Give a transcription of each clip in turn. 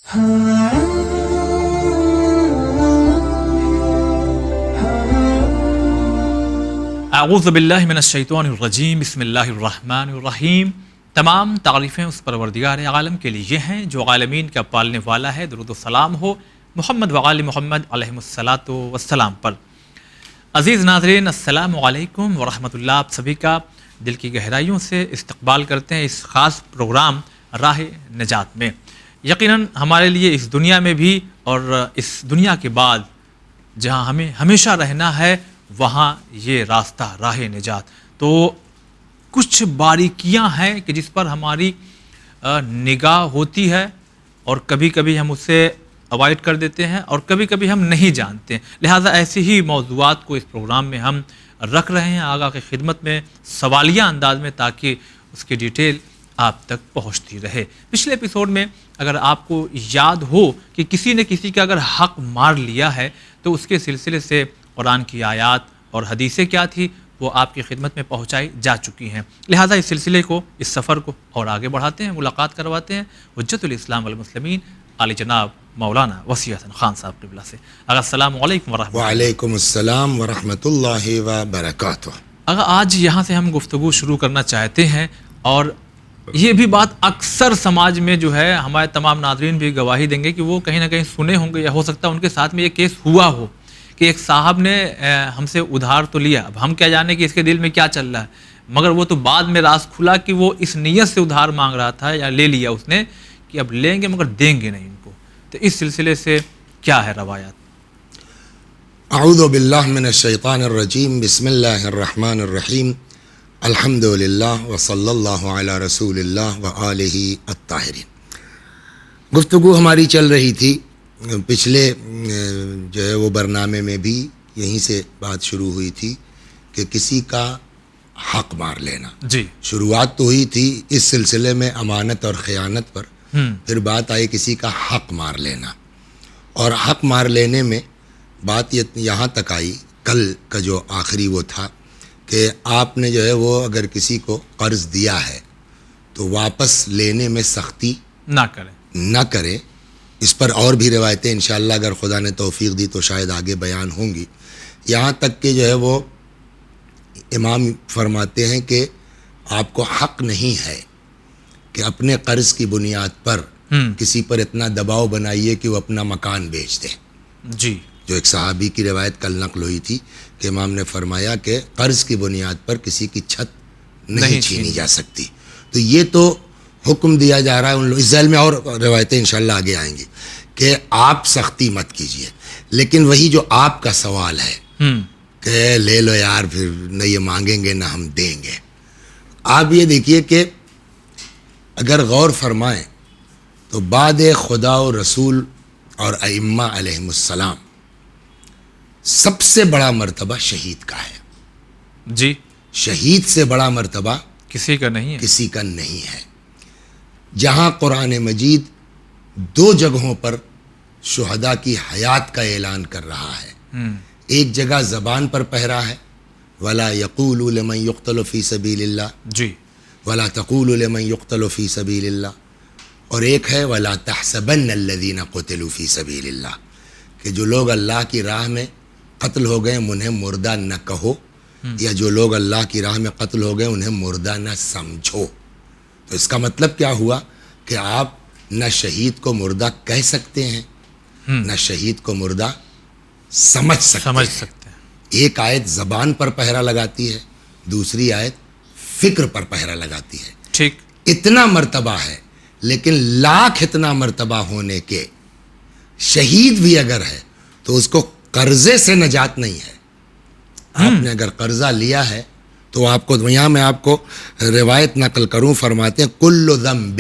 اعوذ باللہ من الشیطان الرجیم، بسم اللہ الرحمن الرحیم۔ تمام تعریفیں اس پروردگار عالم کے لیے ہیں جو عالمین کا پالنے والا ہے۔ درود و سلام ہو محمد وآل محمد علیہ الصلاۃ والسلام پر۔ عزیز ناظرین، السلام علیکم ورحمۃ اللہ۔ آپ سبھی کا دل کی گہرائیوں سے استقبال کرتے ہیں اس خاص پروگرام راہ نجات میں۔ یقیناً ہمارے لیے اس دنیا میں بھی اور اس دنیا کے بعد جہاں ہمیں ہمیشہ رہنا ہے وہاں یہ راستہ راہ نجات، تو کچھ باریکیاں ہیں کہ جس پر ہماری نگاہ ہوتی ہے اور کبھی کبھی ہم اسے اوائڈ کر دیتے ہیں اور کبھی کبھی ہم نہیں جانتے ہیں۔ لہٰذا ایسے ہی موضوعات کو اس پروگرام میں ہم رکھ رہے ہیں آگاہ کی خدمت میں سوالیہ انداز میں، تاکہ اس کی ڈیٹیل آپ تک پہنچتی رہے۔ پچھلے ایپیسوڈ میں اگر آپ کو یاد ہو کہ کسی نے کسی کا اگر حق مار لیا ہے تو اس کے سلسلے سے قرآن کی آیات اور حدیثیں کیا تھی وہ آپ کی خدمت میں پہنچائی جا چکی ہیں۔ لہٰذا اس سلسلے کو، اس سفر کو اور آگے بڑھاتے ہیں، ملاقات کرواتے ہیں حجت الاسلام والمسلمین علی جناب مولانا وسیع حسن خان صاحب قبلہ سے۔ اگر السلام علیکم ورحمۃ اللہ۔ وعلیکم السلام ورحمۃ اللہ وبرکاتہ۔ اگر آج یہاں سے ہم گفتگو شروع کرنا چاہتے ہیں، اور یہ بھی بات اکثر سماج میں جو ہے ہمارے تمام ناظرین بھی گواہی دیں گے کہ وہ کہیں نہ کہیں سنے ہوں گے، یا ہو سکتا ہے ان کے ساتھ میں یہ کیس ہوا ہو کہ ایک صاحب نے ہم سے ادھار تو لیا، اب ہم کیا جانے کہ اس کے دل میں کیا چل رہا ہے، مگر وہ تو بعد میں راز کھلا کہ وہ اس نیت سے ادھار مانگ رہا تھا یا لے لیا اس نے کہ اب لیں گے مگر دیں گے نہیں ان کو۔ تو اس سلسلے سے کیا ہے روایات؟ اعوذ باللہ من الشیطان الرجیم، بسم اللہ الرحمن الرحیم، الحمد للہ وصلی اللہ علی رسول اللہ وآلہ الطاہرین۔ گفتگو ہماری چل رہی تھی پچھلے جو ہے وہ برنامے میں بھی یہیں سے بات شروع ہوئی تھی کہ کسی کا حق مار لینا۔ جی، شروعات تو ہوئی تھی اس سلسلے میں امانت اور خیانت پر، پھر بات آئی کسی کا حق مار لینا، اور حق مار لینے میں بات یہاں تک آئی کل کا جو آخری وہ تھا کہ آپ نے جو ہے وہ اگر کسی کو قرض دیا ہے تو واپس لینے میں سختی نہ کرے۔ اس پر اور بھی روایتیں انشاءاللہ اگر خدا نے توفیق دی تو شاید آگے بیان ہوں گی، یہاں تک کہ جو ہے وہ امام فرماتے ہیں کہ آپ کو حق نہیں ہے کہ اپنے قرض کی بنیاد پر کسی پر اتنا دباؤ بنائیے کہ وہ اپنا مکان بیچ دے۔ جی، جو ایک صحابی کی روایت کل نقل ہوئی تھی کہ امام نے فرمایا کہ قرض کی بنیاد پر کسی کی چھت نہیں چھینی جا سکتی۔ تو یہ تو حکم دیا جا رہا ہے ان لوگ، اس ذیل میں اور روایتیں انشاءاللہ آگے آئیں گی کہ آپ سختی مت کیجیے، لیکن وہی جو آپ کا سوال ہے کہ لے لو یار، پھر نہ یہ مانگیں گے نہ ہم دیں گے۔ آپ یہ دیکھیے کہ اگر غور فرمائیں تو بعد خدا و رسول اور ائمہ علیہم السلام سب سے بڑا مرتبہ شہید کا ہے۔ جی، شہید سے بڑا مرتبہ کسی کا نہیں ہے، کسی کا نہیں ہے۔ جہاں قرآن مجید دو جگہوں پر شہداء کی حیات کا اعلان کر رہا ہے، ایک جگہ زبان پر پہرا ہے وَلَا يَقُولُوا لِمَنْ يُقْتَلُ فِي سَبِيلِ اللَّهِ، جی، وَلَا تَقُولُوا لِمَنْ يُقْتَلُ فِي سَبِيلِ اللَّهِ، اور ایک ہے وَلَا تَحْسَبَنَّ الَّذِينَ قُتِلُوا فِي سَبِيلِ اللَّهِ، کہ جو لوگ اللہ کی راہ میں قتل ہو گئے انہیں مردہ نہ کہو، یا جو لوگ اللہ کی راہ میں قتل ہو گئے انہیں مردہ نہ سمجھو۔ تو اس کا مطلب کیا ہوا کہ آپ نہ شہید کو مردہ کہہ سکتے ہیں نہ شہید کو مردہ سمجھ سکتے ہیں۔ ایک آیت زبان پر پہرا لگاتی ہے، دوسری آیت فکر پر پہرا لگاتی ہے۔ ٹھیک، اتنا مرتبہ ہے، لیکن لاکھ اتنا مرتبہ ہونے کے شہید بھی اگر ہے تو اس کو قرضے سے نجات نہیں ہے۔ آپ نے اگر قرضہ لیا ہے تو آپ کو، یہاں میں آپ کو روایت نقل کروں، فرماتے ہیں کل ذنب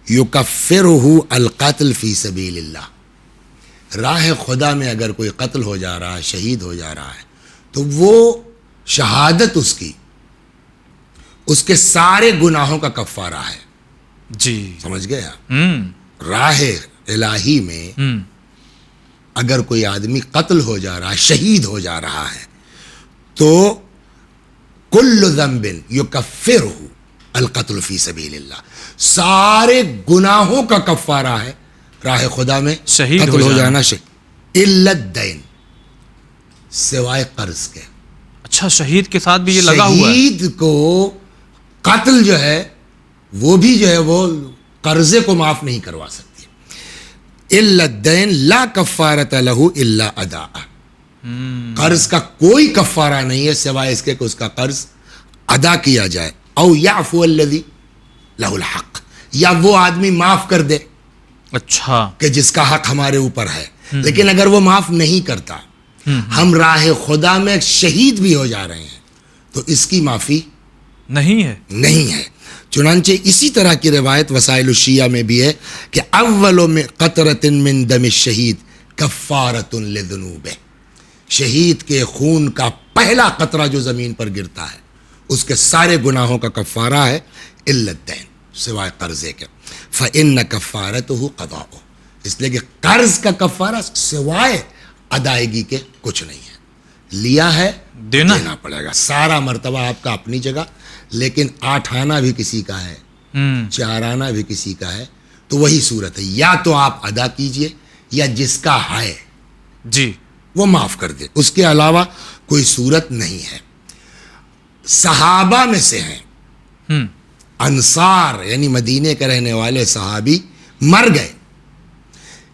یکفرہ القتل فی سبیل اللہ، راہ خدا میں اگر کوئی قتل ہو جا رہا ہے، شہید ہو جا رہا ہے، تو وہ شہادت اس کے سارے گناہوں کا کفارہ ہے۔ جی، سمجھ گئے آپ؟ راہ الہی میں اگر کوئی آدمی قتل ہو جا رہا ہے، شہید ہو جا رہا ہے، تو کل ذنب یکفرہ القتل فی سبیل اللہ، سارے گناہوں کا کفارہ ہے راہ خدا میں شہید قتل ہو ہو جانا۔ جانا الا الدین، سوائے قرض کے۔ اچھا، شہید کے ساتھ بھی یہ لگا ہوا ہے؟ شہید کو قتل جو ہے وہ بھی جو ہے وہ قرضے کو معاف نہیں کروا سکتی۔ الا الدین لا کفارۃ لہ الا ادا، قرض کا کوئی کفارہ نہیں ہے سوائے اس کے کہ اس کا قرض ادا کیا جائے، او یعفو الذی لہ الحق، یا وہ آدمی معاف کر دے اچھا، کہ جس کا حق ہمارے اوپر ہے۔ لیکن اگر وہ معاف نہیں کرتا، ہم راہ خدا میں شہید بھی ہو جا رہے ہیں، تو اس کی معافی نہیں ہے۔ نہیں ہے۔ چنانچہ اسی طرح کی روایت وسائل الشیعہ میں بھی ہے کہ اول من قطرۃ من دم الشہید کفارۃ لذنوبہ، شہید کے خون کا پہلا قطرہ جو زمین پر گرتا ہے اس کے سارے گناہوں کا کفارہ ہے الا الدین، سوائے قرضے کے۔ فإن کفارتہ قضاؤہ، اس لیے کہ قرض کا کفارہ سوائے ادائیگی کے کچھ نہیں ہے، لیا ہے دینا پڑے گا۔ سارا مرتبہ آپ کا اپنی جگہ، لیکن 8 آنا بھی کسی کا ہے، 4 آنا بھی کسی کا ہے، تو وہی صورت ہے، یا تو آپ ادا کیجئے یا جس کا ہے جی وہ معاف کر دے، اس کے علاوہ کوئی صورت نہیں ہے۔ صحابہ میں سے ہیں انصار، یعنی مدینے کے رہنے والے صحابی مر گئے۔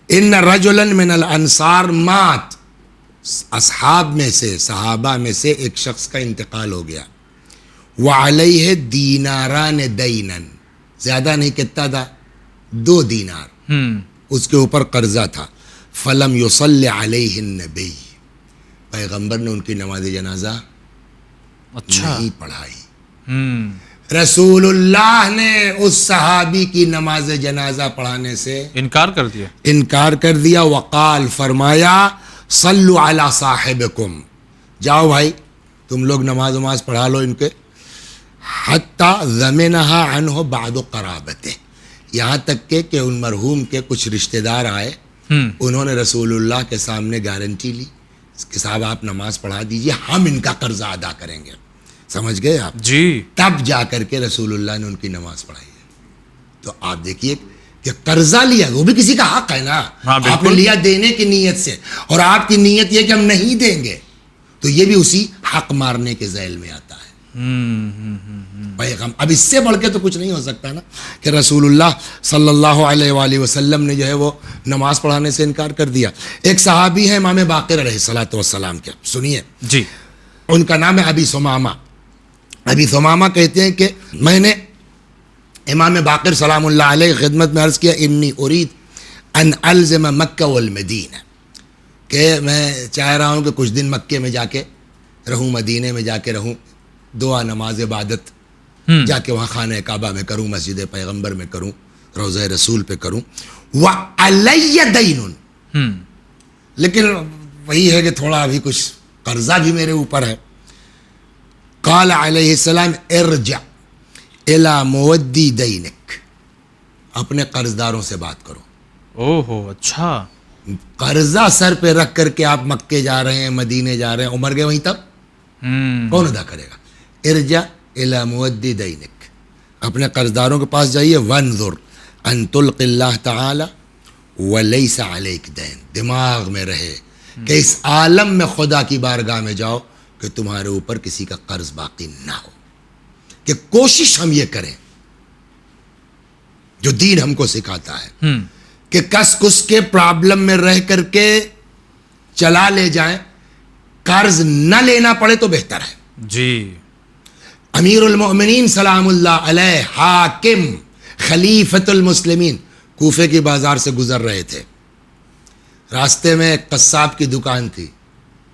ان رجلا من الانصار مات، اصحاب میں سے صحابہ میں سے ایک شخص کا انتقال ہو گیا، وعلیہ دیناران دینا، زیادہ نہیں، کتنا تھا؟ 2 دینار اس کے اوپر قرضہ تھا۔ فلم یصلی علیہ النبی، پیغمبر نے ان کی نماز جنازہ اچھا نہیں پڑھائی۔ رسول اللہ نے اس صحابی کی نماز جنازہ پڑھانے سے انکار کر دیا۔ وقال، فرمایا، صلو علی صاحبکم، جاؤ بھائی تم لوگ نماز پڑھا لو ان کے، حتی ضمنہا عنہ بعد قرابتہ، یہاں تک کہ ان مرحوم کے کچھ رشتہ دار آئے، انہوں نے رسول اللہ کے سامنے گارنٹی لی کہ صاحب آپ نماز پڑھا دیجئے، ہم ان کا قرضہ ادا کریں گے۔ سمجھ گئے آپ؟ جی، تب جا کر کے رسول اللہ نے ان کی نماز پڑھائی ہے۔ تو آپ دیکھیے کہ قرضہ لیا، وہ بھی کسی کا حق ہے نا، آپ نے لیا دینے کی نیت سے، اور آپ کی نیت یہ کہ ہم نہیں دیں گے، تو یہ بھی اسی حق مارنے کے ذیل میں آتا ہے۔ اب اس سے بڑھ کے تو کچھ نہیں ہو سکتا نا کہ رسول اللہ صلی اللہ علیہ وآلہ وسلم نے جو ہے وہ نماز پڑھانے سے انکار کر دیا۔ ایک صحابی ہے امام باقر علیہ الصلوۃ والسلام کے، سنیے جی، ان کا نام ہے ابی ثمامہ۔ ابی ثمامہ کہتے ہیں کہ میں نے امام باقر سلام اللہ علیہ خدمت میں عرض کیا، انی ارید ان الزم مکہ والمدینہ، کہ میں چاہ رہا ہوں کہ کچھ دن مکے میں جا کے رہوں، مدینے میں جا کے رہوں، دعا نماز عبادت جا کے وہاں خانہ کعبہ میں کروں، مسجد پیغمبر میں کروں، روضہ رسول پہ کروں، وعلی دین، لیکن وہی ہے کہ تھوڑا ابھی کچھ قرضہ بھی میرے اوپر ہے۔ قال علیہ السلام، ارجع الی مودی دینک، اپنے قرضداروں سے بات کرو۔ اوہو، اچھا، قرضہ سر پہ رکھ کر کے آپ مکے جا رہے ہیں، مدینے جا رہے ہیں، عمر گئے وہیں، تب کون ادا کرے گا؟ ارجع الی مودی دینک، اپنے قرضداروں کے پاس جائیے، وانظر ان تلقی اللہ تعالی ولیس علیک دین، دماغ میں رہے کہ اس عالم میں خدا کی بارگاہ میں جاؤ کہ تمہارے اوپر کسی کا قرض باقی نہ ہو، کہ کوشش ہم یہ کریں جو دین ہم کو سکھاتا ہے کہ کس کس کے پرابلم میں رہ کر کے چلا لے جائیں، قرض نہ لینا پڑے تو بہتر ہے۔ جی، امیر المؤمنین سلام اللہ علیہ، حاکم خلیفۃ المسلمین، کوفے کی بازار سے گزر رہے تھے، راستے میں ایک قصاب کی دکان تھی،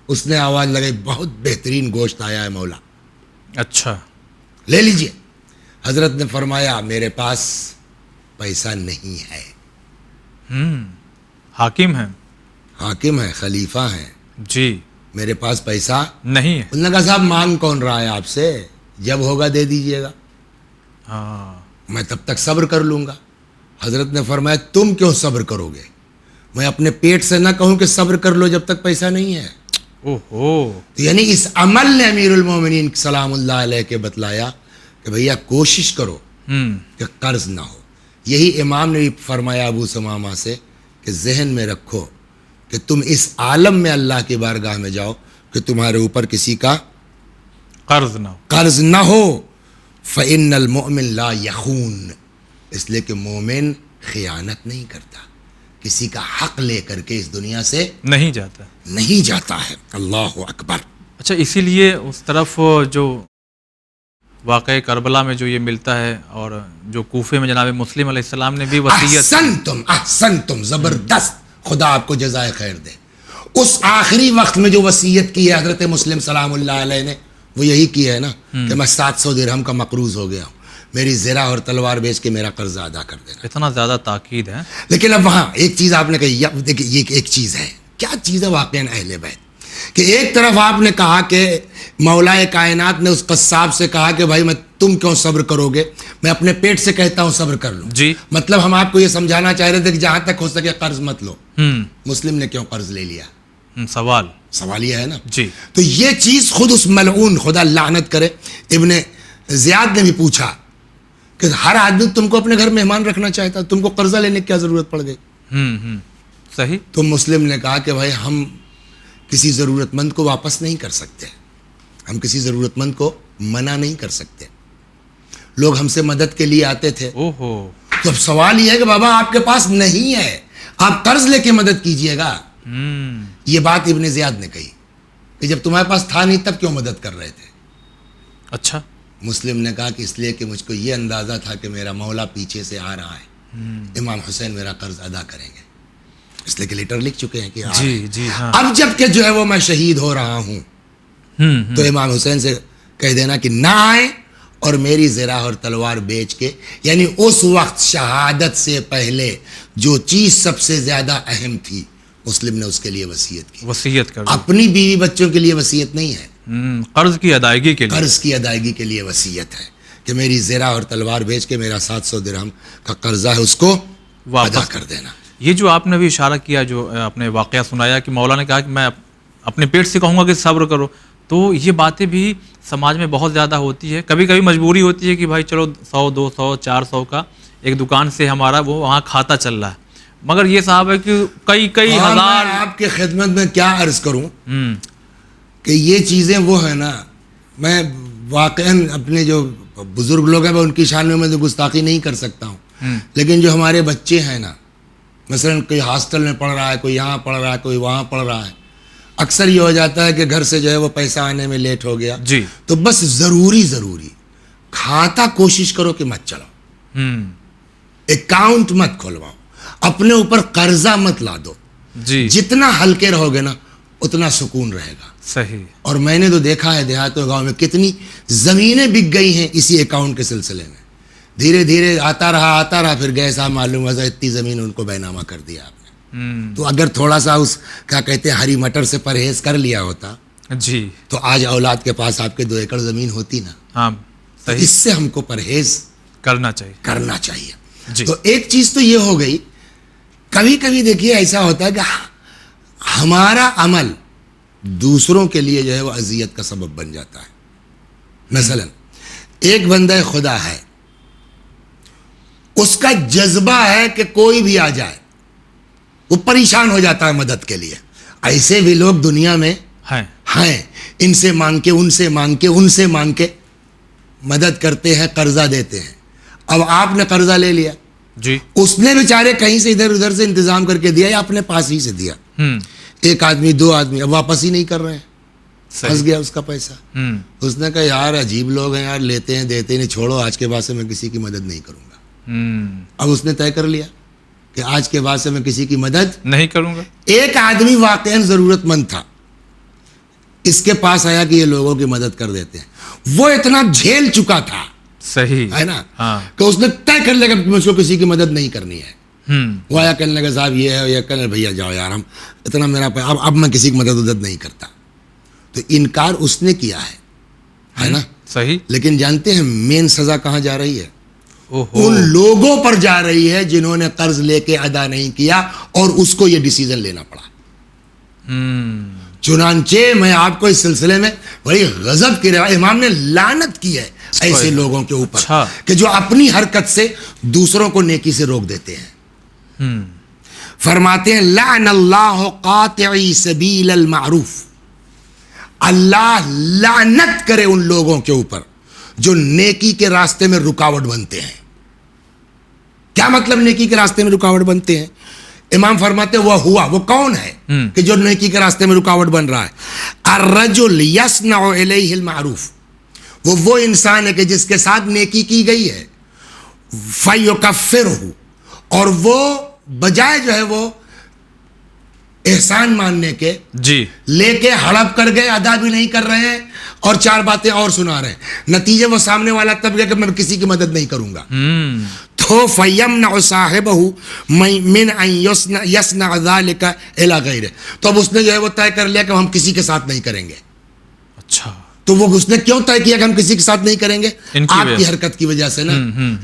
اس نے آواز لگائی، بہت بہترین گوشت آیا ہے مولا، اچھا، لے لیجئے۔ حضرت نے فرمایا، میرے پاس پیسہ نہیں ہے۔ حاکم ہے، خلیفہ ہیں، جی، میرے پاس پیسہ نہیں ہے۔ انہوں نے کہا، صاحب مانگ کون رہا ہے آپ سے، جب ہوگا دے دیجئے گا، میں تب تک صبر کر لوں گا۔ حضرت نے فرمایا، تم کیوں صبر کرو گے؟ میں اپنے پیٹ سے نہ کہوں کہ صبر کر لو جب تک پیسہ نہیں ہے۔ تو یعنی اس عمل نے امیر المومنین سلام اللہ علیہ کے بتلایا کہ بھیا کوشش کرو کہ قرض نہ ہو۔ یہی امام نے بھی فرمایا ابو ثمامہ سے کہ ذہن میں رکھو کہ تم اس عالم میں اللہ کی بارگاہ میں جاؤ کہ تمہارے اوپر کسی کا قرض نہ ہو. فَإِنَّ الْمُؤْمِنَ لَا يَخُونُ، اس لیے کہ مومن خیانت نہیں کرتا، کسی کا حق لے کر کے اس دنیا سے نہیں جاتا ہے. اللہ اکبر. اچھا، اسی لیے اس طرف جو واقعہ کربلا میں جو یہ ملتا ہے، اور جو کوفے میں جناب مسلم علیہ السلام نے بھی وصیت. احسنتم، زبردست، خدا آپ کو جزائے خیر دے. اس آخری وقت میں جو وصیت کی ہے حضرت مسلم سلام اللہ علیہ نے، وہ یہی کی ہے نا کہ میں 700 درہم کا مقروض ہو گیا ہوں، میری زرہ اور تلوار بیچ کے میرا قرضہ ادا کر دینا. اتنا زیادہ تاکید ہے. لیکن اب وہاں ایک چیز آپ نے کہی، دیکھیں یہ ایک چیز ہے، کیا چیز ہے واقعاً اہل بیت، کہ ایک طرف آپ نے کہا کہ مولا کائنات نے اس قصاب سے کہا کہ بھائی میں تم کیوں صبر کرو گے، میں اپنے پیٹ سے کہتا ہوں صبر کر لوں. جی، مطلب ہم آپ کو یہ سمجھانا چاہ رہے تھے کہ جہاں تک ہو سکے قرض مت لو. مسلم نے کیوں قرض لے لیا؟ سوال یہ ہے نا. جی، تو یہ چیز خود اس ملعون، خدا لعنت کرے، ابن زیاد نے بھی پوچھا کہ ہر آدمی تم کو اپنے گھر مہمان رکھنا چاہتا، تم کو قرضہ لینے کی کیا ضرورت پڑ گئی؟ صحیح. تو مسلم نے کہا کہ بھائی ہم کسی ضرورت مند کو واپس نہیں کر سکتے، ہم کسی ضرورت مند کو منع نہیں کر سکتے. لوگ ہم سے مدد کے لیے آتے تھے. تو اب سوال یہ ہے کہ بابا آپ کے پاس نہیں ہے، آپ قرض لے کے مدد کیجئے گا. یہ بات ابن زیاد نے کہی کہ جب تمہارے پاس تھا نہیں تب کیوں مدد کر رہے تھے؟ اچھا. مسلم نے کہا کہ اس لیے کہ مجھ کو یہ اندازہ تھا کہ میرا مولا پیچھے سے آ رہا ہے، امام حسین میرا قرض ادا کریں گے، اس لیے کہ لیٹر لکھ چکے ہیں کہ جی ہاں. اب جب کہ جو ہے وہ میں شہید ہو رہا ہوں تو امام حسین سے کہہ دینا کہ نہ آئے اور میری زرہ اور تلوار بیچ کے، یعنی اس وقت شہادت سے پہلے جو چیز سب سے زیادہ اہم تھی مسلم نے اس کے لیے وصیت کر اپنی بیوی بچوں کے لیے وصیت نہیں ہے، قرض کی ادائیگی کے لیے وصیت ہے کہ میری زرہ اور تلوار بیچ کے میرا 700 درہم کا قرضہ ہے اس کو ادا کر دینا. یہ جو آپ نے بھی اشارہ کیا، جو آپ نے واقعہ سنایا کہ مولا نے کہا کہ میں اپنے پیٹ سے کہوں گا کہ صبر کرو، تو یہ باتیں بھی سماج میں بہت زیادہ ہوتی ہے. کبھی کبھی مجبوری ہوتی ہے کہ بھائی چلو 100 200 400 کا ایک دکان سے ہمارا وہ وہاں کھاتا چل رہا ہے، مگر یہ صاحب ہے کہ کئی ہزار. میں آپ کے خدمت میں کیا عرض کروں کہ یہ چیزیں وہ ہیں نا، میں واقعاً اپنے جو بزرگ لوگ ہیں میں ان کی شان میں تو گستاخی نہیں کر سکتا ہوں، لیکن جو ہمارے بچے ہیں نا، مثلا کوئی ہاسٹل میں پڑھ رہا ہے، کوئی یہاں پڑھ رہا ہے، کوئی وہاں پڑھ رہا ہے، اکثر یہ ہو جاتا ہے کہ گھر سے جو ہے وہ پیسہ آنے میں لیٹ ہو گیا. جی، تو بس ضروری کھاتا کوشش کرو کہ مت چلاؤ، اکاؤنٹ مت کھولواؤ، اپنے اوپر قرضہ مت لا دو. جی، جتنا ہلکے رہو گے نا اتنا سکون رہے گا. صحیح. اور میں نے تو دیکھا ہے دیہاتوں گاؤں میں کتنی زمینیں بک گئی ہیں اسی اکاؤنٹ کے سلسلے میں. دھیرے دھیرے آتا رہا پھر گئے صاحب معلوم ہوا اتنی زمین ان کو بینامہ کر دیا آپ نے. تو اگر تھوڑا سا اس کیا کہتے ہیں ہری مٹر سے پرہیز کر لیا ہوتا جی تو آج اولاد کے پاس آپ کے 2 ایکڑ زمین ہوتی نا. ہاں صحیح. اس سے ہم کو پرہیز کرنا چاہیے. جی. تو ایک چیز تو یہ ہو گئی. کبھی کبھی دیکھیے ایسا ہوتا ہے کہ ہمارا عمل دوسروں کے لیے جو ہے وہ اذیت کا سبب بن جاتا ہے. مثلا ایک بندہ خدا ہے، اس کا جذبہ ہے کہ کوئی بھی آ جائے وہ پریشان ہو جاتا ہے مدد کے لیے. ایسے بھی لوگ دنیا میں ہیں، ان سے مانگ کے ان سے مانگ کے مدد کرتے ہیں، قرضہ دیتے ہیں. اب آپ نے قرضہ لے لیا، جی، اس نے بیچارے کہیں سے ادھر ادھر سے انتظام کر کے دیا یا اپنے پاس ہی سے دیا. ایک آدمی 2 آدمی اب واپس ہی نہیں کر رہے ہیں، پھنس گیا اس کا پیسہ. اس نے کہا یار عجیب لوگ ہیں یار، لیتے ہیں دیتے نہیں، چھوڑو آج کے بعد سے میں کسی کی مدد نہیں کروں گا. اب اس نے طے کر لیا کہ آج کے بعد سے میں کسی کی مدد نہیں کروں گا. ایک آدمی واقعاً ضرورت مند تھا، اس کے پاس آیا کہ یہ لوگوں کی مدد کر دیتے ہیں. وہ اتنا جھیل چکا تھا، صحیح ہے نا، کہ اس نے طے کر لیا کہ مجھ کو کسی کی مدد نہیں کرنی ہے. وہ آیا کہنے لگا صاحب یہ ہے، یہ کہنے بھیا جاؤ یار، ہم اتنا میرا اب میں کسی کی مدد نہیں کرتا. تو انکار اس نے کیا ہے نا، صحیح. لیکن جانتے ہیں مین سزا کہاں جا رہی ہے؟ ان لوگوں پر جا رہی ہے جنہوں نے قرض لے کے ادا نہیں کیا اور اس کو یہ ڈیسیژن لینا پڑا. چنانچہ میں آپ کو اس سلسلے میں بڑی غضب کی روایت، امام نے لعنت کی ہے ایسے لوگوں کے اوپر کہ جو اپنی حرکت سے دوسروں کو نیکی سے روک دیتے ہیں. فرماتے ہیں لعن اللہ قاطعی سبیل المعروف، اللہ لعنت کرے ان لوگوں کے اوپر جو نیکی کے راستے میں رکاوٹ بنتے ہیں۔ کیا مطلب نیکی کے راستے میں رکاوٹ بنتے ہیں؟ امام فرماتے وہ کون ہے کہ جو نیکی کے راستے میں رکاوٹ بن رہا ہے؟ الرجل یصنع الیہ المعروف، وہ انسان ہے کہ جس کے ساتھ نیکی کی گئی ہے، فیکفرہ، اور وہ بجائے جو ہے وہ احسان ماننے کے جی لے کے ہڑپ کر گئے، ادا بھی نہیں کر رہے ہیں اور چار باتیں اور سنا رہے ہیں، نتیجے وہ سامنے والا تب گیا کہ میں کسی کی مدد نہیں کروں گا، تو فَيَمْنَعُ صَاحِبَهُ مِنْ أَنْ يَصْنَعَ ذَلِكَ إِلَى غَيْرِهِ، تو اب اس نے جو ہے وہ طے کر لیا کہ ہم کسی کے ساتھ نہیں کریں گے۔ اچھا، تو وہ اس نے کیوں طے کیا کہ ہم کسی کے ساتھ نہیں کریں گے؟ آپ کی حرکت کی وجہ سے نا۔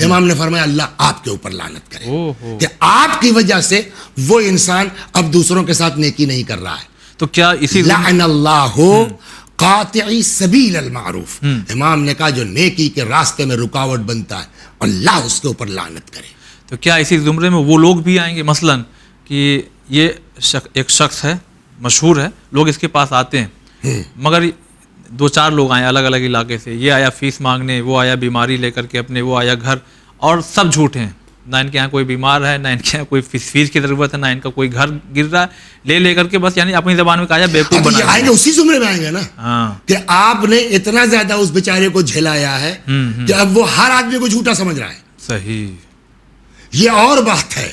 امام نے فرمایا اللہ آپ کے اوپر لعنت کرے کہ آپ کی وجہ سے وہ انسان اب دوسروں کے ساتھ نیکی نہیں کر رہا ہے۔ تو کیا اسی لعن اللہ قاطعی سبیل المعروف، امام نے کہا جو نیکی کے راستے میں رکاوٹ بنتا ہے اللہ اس کے اوپر لعنت کرے۔ تو کیا اسی زمرے میں وہ لوگ بھی آئیں گے، مثلا کہ یہ ایک شخص ہے مشہور ہے، لوگ اس کے پاس آتے ہیں، مگر دو چار لوگ آئے الگ الگ علاقے سے، یہ آیا فیس مانگنے، وہ آیا بیماری لے کر کے اپنے، وہ آیا گھر، اور سب جھوٹے ہیں، نہ ان کے یہاں کوئی بیمار ہے، نہ ان کے یہاں کوئی فیس کی ضرورت ہے، نہ ان کا کوئی گھر گر رہا ہے، لے کر کے بس یعنی اپنی زبان میں کہا بیوقوف بنا یہ آئیں گے اسی زمرے میں آئیں گے نا، کہ آپ نے اتنا زیادہ اس بیچارے کو جھلایا ہے کہ اب وہ ہر آدمی کو جھوٹا سمجھ رہا ہے۔ صحیح، یہ اور بات ہے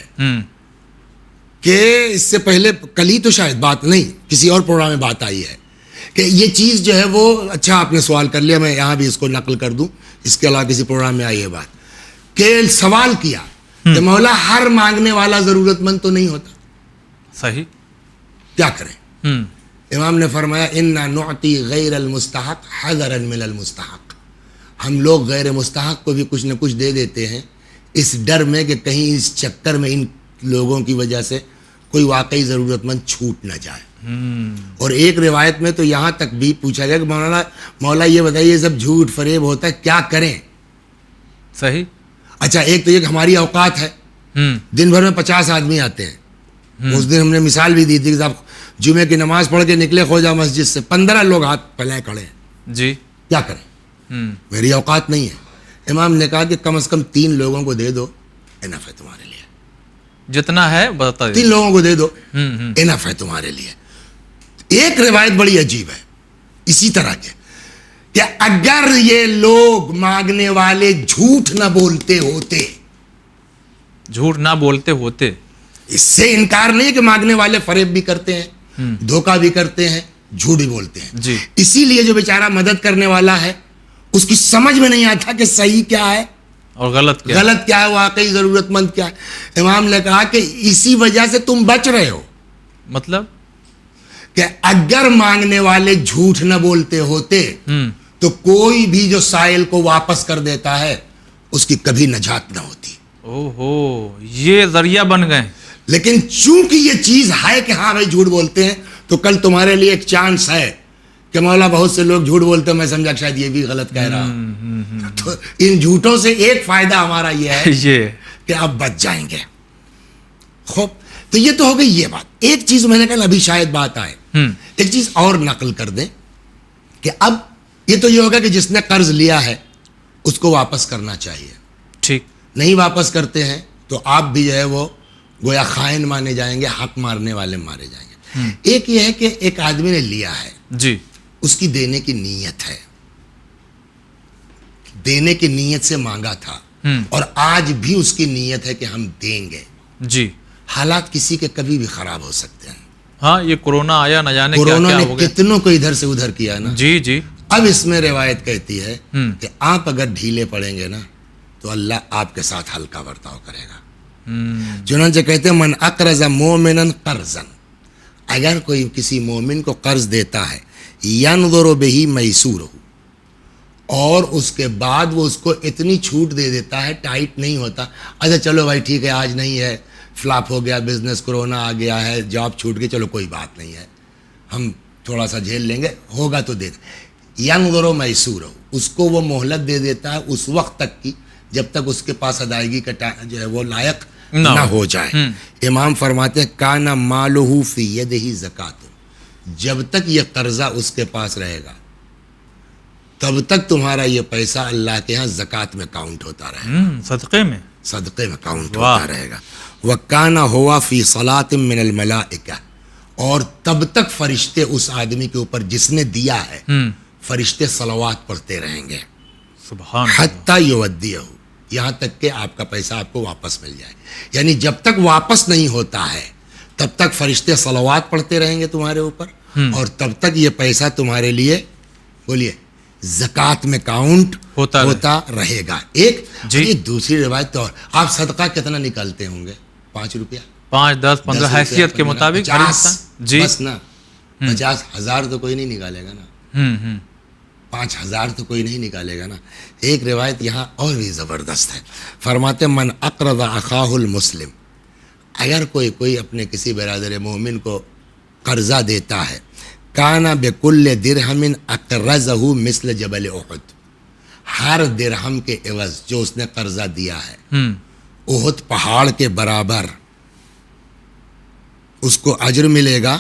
کہ اس سے پہلے کل ہی تو شاید بات نہیں، کسی اور پروگرام میں بات آئی ہے کہ یہ چیز جو ہے وہ، اچھا آپ نے سوال کر لیا، میں یہاں بھی اس کو نقل کر دوں، اس کے علاوہ کسی پروگرام میں آئی ہے بات کہ سوال کیا کہ مولا ہر مانگنے والا ضرورت مند تو نہیں ہوتا، صحیح، کیا کریں؟ امام نے فرمایا انا نعطی غیر المستحق حذرا من المستحق، ہم لوگ غیر مستحق کو بھی کچھ نہ کچھ دے دیتے ہیں اس ڈر میں کہ کہیں اس چکر میں ان لوگوں کی وجہ سے کوئی واقعی ضرورت مند چھوٹ نہ جائے۔ اور ایک روایت میں تو یہاں تک بھی پوچھا گیا کہ مولا یہ بتائیے سب جھوٹ فریب ہوتا ہے، کیا کریں؟ صحیح، اچھا ایک تو یہ کہ ہماری اوقات ہے، دن بھر میں 50 آدمی آتے ہیں، اس دن ہم نے مثال بھی دی تھی کہ آپ جمعے کی نماز پڑھ کے نکلے خواجہ مسجد سے، 15 لوگ ہاتھ پھیلائے کھڑے ہیں، جی کیا کریں؟ میری اوقات نہیں ہے۔ امام نے کہا کہ کم از کم 3 لوگوں کو دے دو، انف ہے تمہارے لیے، جتنا ہے بتا دیں، 3 لوگوں کو دے دو انف ہے تمہارے لیے۔ ایک روایت بڑی عجیب ہے اسی طرح کے کہ اگر یہ لوگ مانگنے والے جھوٹ نہ بولتے ہوتے، جھوٹ نہ بولتے ہوتے، اس سے انکار نہیں کہ مانگنے والے فریب بھی کرتے ہیں، دھوکہ بھی کرتے ہیں، جھوٹ بھی بولتے ہیں، جی، اسی لیے جو بیچارہ مدد کرنے والا ہے اس کی سمجھ میں نہیں آتا کہ صحیح کیا ہے اور غلط کیا ہے، واقعی ضرورت مند کیا ہے۔ امام نے کہا کہ اسی وجہ سے تم بچ رہے ہو، مطلب کہ اگر مانگنے والے جھوٹ نہ بولتے ہوتے تو کوئی بھی جو سائل کو واپس کر دیتا ہے اس کی کبھی نجات نہ ہوتی۔ یہ ذریعہ بن گئے، لیکن چونکہ یہ چیز ہے کہ ہاں بھائی جھوٹ بولتے ہیں، تو کل تمہارے لیے ایک چانس ہے کہ مولا بہت سے لوگ جھوٹ بولتے ہیں، میں سمجھا کہ شاید یہ بھی غلط کہہ رہا ہوں، تو ان جھوٹوں سے ایک فائدہ ہمارا یہ ہے کہ آپ بچ جائیں گے۔ خوب، تو یہ تو ہو گئی یہ بات۔ ایک چیز میں نے کہا ابھی شاید بات آئے، ایک چیز اور نقل کر دیں کہ اب یہ تو یہ ہوگا کہ جس نے قرض لیا ہے اس کو واپس کرنا چاہیے، ٹھیک، نہیں واپس کرتے ہیں تو آپ بھی جو ہے وہ گویا خائن مانے جائیں گے، حق مارنے والے مارے جائیں گے۔ ایک یہ ہے کہ ایک آدمی نے لیا ہے، جی، اس کی دینے کی نیت ہے، دینے کی نیت سے مانگا تھا اور آج بھی اس کی نیت ہے کہ ہم دیں گے، جی، حالات کسی کے کبھی بھی خراب ہو سکتے ہیں۔ ہاں، یہ کورونا آیا، نہ جانے کیا کورونا نے ہو گیا، کتنوں کو ادھر سے ادھر کیا نا۔ جی جی، اب اس میں روایت کہتی ہے کہ آپ اگر ڈھیلے پڑیں گے نا تو اللہ آپ کے ساتھ ہلکا برتاؤ کرے گا۔ چنانچہ کہتے ہیں من اقرض مومنا قرضا، اگر کوئی کسی مومن کو قرض دیتا ہے ینظر بہ میسورہ، اور اس کے بعد وہ اس کو اتنی چھوٹ دے دیتا ہے، ٹائٹ نہیں ہوتا، اچھا چلو بھائی ٹھیک ہے آج نہیں ہے، فلاپ ہو گیا بزنس، کورونا آ گیا ہے، جاب چھوٹ گئی، چلو کوئی بات نہیں ہے، ہم تھوڑا سا جھیل لیں گے، ہوگا تو دے دیں۔ ینظر میسورہ، اس کو وہ مہلت دے دیتا ہے اس وقت تک کی جب تک اس کے پاس ادائیگی کا جو ہے وہ لائق نہ ہو جائے. امام فرماتے ہیں کانا مالہ فی یدہ زکات، جب تک یہ قرضہ اس کے پاس رہے گا تب تک تمہارا یہ پیسہ اللہ کے ہاں زکات میں کاؤنٹ ہوتا رہے گا، صدقے میں کاؤنٹ ہوتا رہے گا. وَكَانَ هُوَ فِي صَلَاةٍ مِّنَ الْمَلَائِكَةِ، اور تب تک فرشتے اس آدمی کے اوپر جس نے دیا ہے فرشتے صلوات پڑھتے رہیں گے. سبحان حَتَّى يُوَدِّيَهُ، یہاں تک کہ آپ کا پیسہ آپ کو واپس مل جائے. یعنی جب تک واپس نہیں ہوتا ہے تب تک فرشتے صلوات پڑھتے رہیں گے تمہارے اوپر، اور تب تک یہ پیسہ تمہارے لیے بولیے زکات میں کاؤنٹ ہوتا رہے گا. ایک یہ دوسری روایت تو آپ صدقہ کتنا نکالتے ہوں گے؟ 5 روپیہ، 5 10 15 حیثیت کے مطابق. 50 بس نا، 50,000 تو کوئی نہیں نکالے گا نا، 5,000 تو کوئی نہیں نکالے گا نا. ایک روایت یہاں اور بھی زبردست ہے. فرماتے من اقرض اخاہ المسلم، اگر کوئی اپنے کسی برادر مومن کو قرضہ دیتا ہے، کانا بکل درہم اقرضہ مثل جبل احد، ہر درہم کے عوض جو اس نے قرضہ دیا ہے احد پہاڑ کے برابر اس کو اجر ملے گا.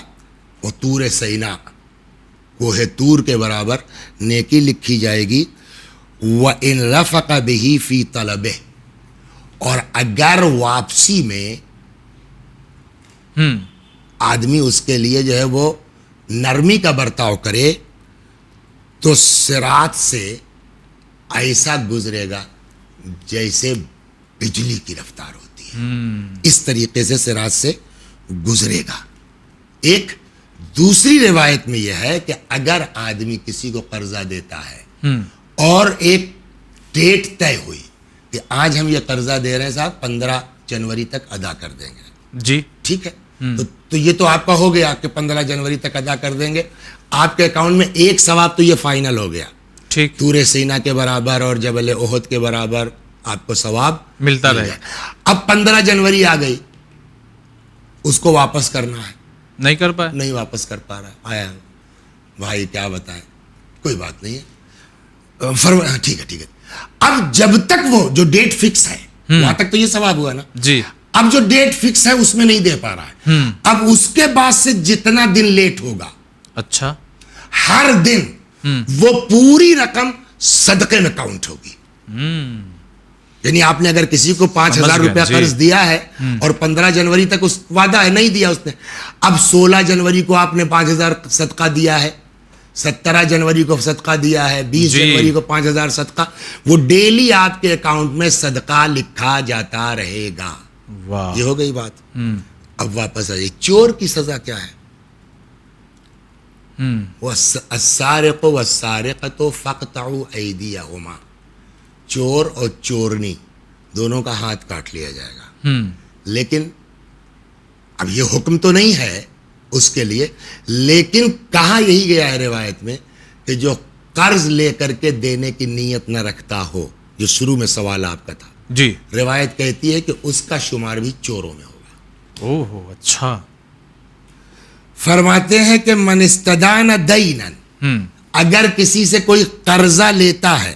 وہ طور سینا، کوہ طور کے برابر نیکی لکھی جائے گی. وَإِن رَفَقَ بِهِ فِي طَلَبِهِ، اور اگر واپسی میں آدمی اس کے لیے جو ہے وہ نرمی کا برتاؤ کرے تو صراط سے ایسا گزرے گا جیسے بجلی کی رفتار ہوتی ہے، اس طریقے سے صراط سے گزرے گا. ایک دوسری روایت میں یہ ہے کہ اگر آدمی کسی کو قرضہ دیتا ہے اور ایک ڈیٹ طے ہوئی کہ آج ہم یہ قرضہ دے رہے ہیں صاحب 15 جنوری تک ادا کر دیں گے، جی ٹھیک ہے، تو یہ تو آپ کا ہو گیا کہ 15 جنوری تک ادا کر دیں گے. آپ کے اکاؤنٹ میں ایک ثواب تو یہ فائنل ہو گیا، ٹھیک، طور سینا کے برابر اور جبل احد کے برابر آپ کو ثواب ملتا رہے. اب 15 جنوری آ گئی، اس کو واپس کرنا ہے، نہیں کر پائے، نہیں واپس کر پا رہا. آیا بھائی کیا بتائیں، کوئی بات نہیں ہے، ٹھیک ہے. اب جب تک وہ جو ڈیٹ فکس ہے وہاں تک تو یہ ثواب ہوا نا جی. اب جو ڈیٹ فکس ہے اس میں نہیں دے پا رہا ہے، اب اس کے بعد سے جتنا دن لیٹ ہوگا، اچھا، ہر دن وہ پوری رقم صدقے میں کاؤنٹ ہوگی. یعنی آپ نے اگر کسی کو 5,000 روپیہ قرض دیا ہے اور 15 جنوری تک اس وعدہ ہے نہیں دیا اس نے، اب 16 جنوری کو آپ نے 5,000 صدقہ دیا ہے، 17 جنوری کو صدقہ دیا ہے، 20 جنوری کو 5,000 صدقہ، وہ ڈیلی آپ کے اکاؤنٹ میں صدقہ لکھا جاتا رہے گا. یہ ہو گئی بات. اب واپس آئیے، چور کی سزا کیا ہے؟ السارق والسارقۃ فاقطعوا ایدیہما، چور اور چورنی دونوں کا ہاتھ کاٹ لیا جائے گا. لیکن اب یہ حکم تو نہیں ہے اس کے لیے، لیکن کہا یہی گیا ہے روایت میں کہ جو قرض لے کر کے دینے کی نیت نہ رکھتا ہو، جو شروع میں سوال آپ کا تھا جی، روایت کہتی ہے کہ اس کا شمار بھی چوروں میں ہوگا. اوہ اچھا. فرماتے ہیں کہ من استدان دینا، اگر کسی سے کوئی قرضہ لیتا ہے،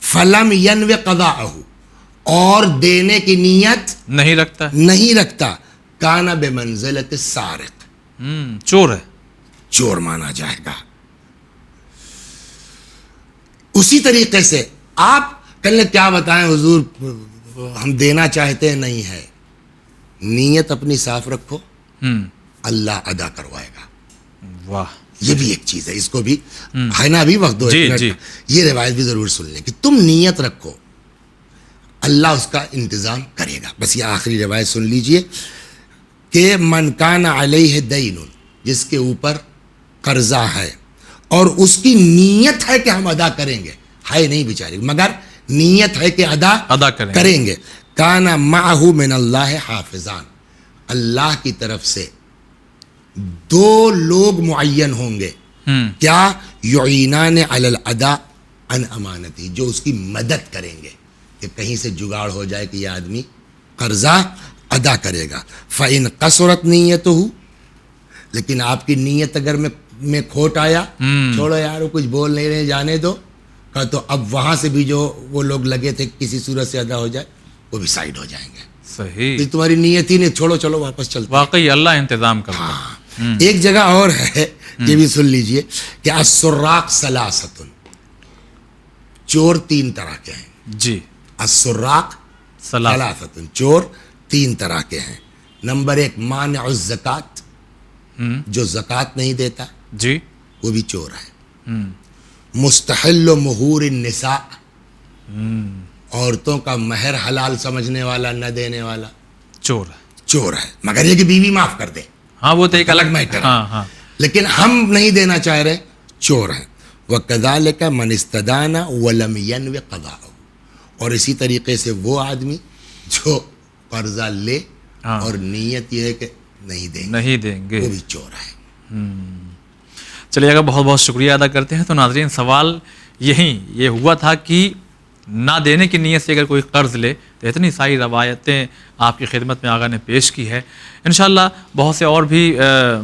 فلم ینو قضاءہ، اور دینے کی نیت نہیں رکھتا، کانا بمنزلت السارق، چور ہے، چور مانا جائے گا. اسی طریقے سے آپ کل کیا بتائیں حضور ہم دینا چاہتے ہیں، نہیں ہے، نیت اپنی صاف رکھو، اللہ ادا کروائے گا. واہ، یہ بھی ایک چیز ہے، اس کو بھی ہے نا، ابھی وقت دو، یہ روایت بھی ضرور سن لیں کہ تم نیت رکھو، اللہ اس کا انتظام کرے گا. بس یہ آخری روایت سن لیجئے کہ من کان علیہ دین، جس کے اوپر قرضہ ہے اور اس کی نیت ہے کہ ہم ادا کریں گے، ہے نہیں بیچارے مگر نیت ہے کہ ادا کریں گے، کان معہ من اللہ حافظان، اللہ کی طرف سے 2 لوگ معین ہوں گے، کیا؟ یعینان علی الادا عن امانتی، جو اس کی مدد کریں گے کہ کہیں سے جگاڑ ہو جائے کہ یہ آدمی قرضہ ادا کرے گا. فَإِن قَصُرَتْ نِيَّتُهُ، لیکن آپ کی نیت اگر میں کھوٹ آیا، چھوڑو یار وہ کچھ بول نہیں رہے، جانے دو، تو اب وہاں سے بھی جو وہ لوگ لگے تھے کسی صورت سے ادا ہو جائے، وہ بھی سائڈ ہو جائیں گے. صحیح، تو تمہاری نیت ہی نہیں، چھوڑو چلو واپس چلتے ہیں۔ واقعی اللہ انتظام کرتا ہے۔ ہاں، ایک جگہ اور ہے، یہ بھی سن لیجئے کہ السراق ثلاثۃ، چور 3 طرح کے ہیں۔ جی، السراق ثلاثۃ، چور 3 طرح کے ہیں۔ نمبر 1 مانع الزکات، جو زکوٰۃ نہیں دیتا جی، وہ بھی چور ہے۔ مستحل مہور النساء، عورتوں کا مہر حلال سمجھنے والا، نہ دینے والا، چور ہے۔ چور ہے، مگر یہ کہ بیوی معاف کر دے، ہاں وہ تو ایک الگ میٹر ہے، ہاں ہاں، لیکن ہم نہیں دینا چاہ رہے، چور ہیں۔ وَكَذَلِكَ مَنِ اسْتَدَانَ وَلَمْ يَنْوِ قَضَاءَهُ، اور اسی طریقے سے وہ آدمی جو قرضہ لے اور نیت یہ ہے کہ نہیں دیں گے، وہ بھی چور ہے۔ چلیے گا، بہت بہت شکریہ ادا کرتے ہیں۔ تو ناظرین، سوال یہ ہوا تھا کہ نہ دینے کی نیت سے اگر کوئی قرض لے تو اتنی ساری روایتیں آپ کی خدمت میں آقا نے پیش کی ہے۔ انشاءاللہ بہت سے اور بھی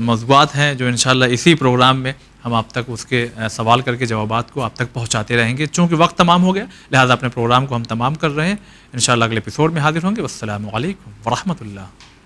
موضوعات ہیں جو انشاءاللہ اسی پروگرام میں ہم آپ تک اس کے سوال کر کے جوابات کو آپ تک پہنچاتے رہیں گے۔ چونکہ وقت تمام ہو گیا، لہٰذا اپنے پروگرام کو ہم تمام کر رہے ہیں۔ انشاءاللہ اگلے ایپیسوڈ میں حاضر ہوں گے۔ والسلام علیکم ورحمۃ اللہ۔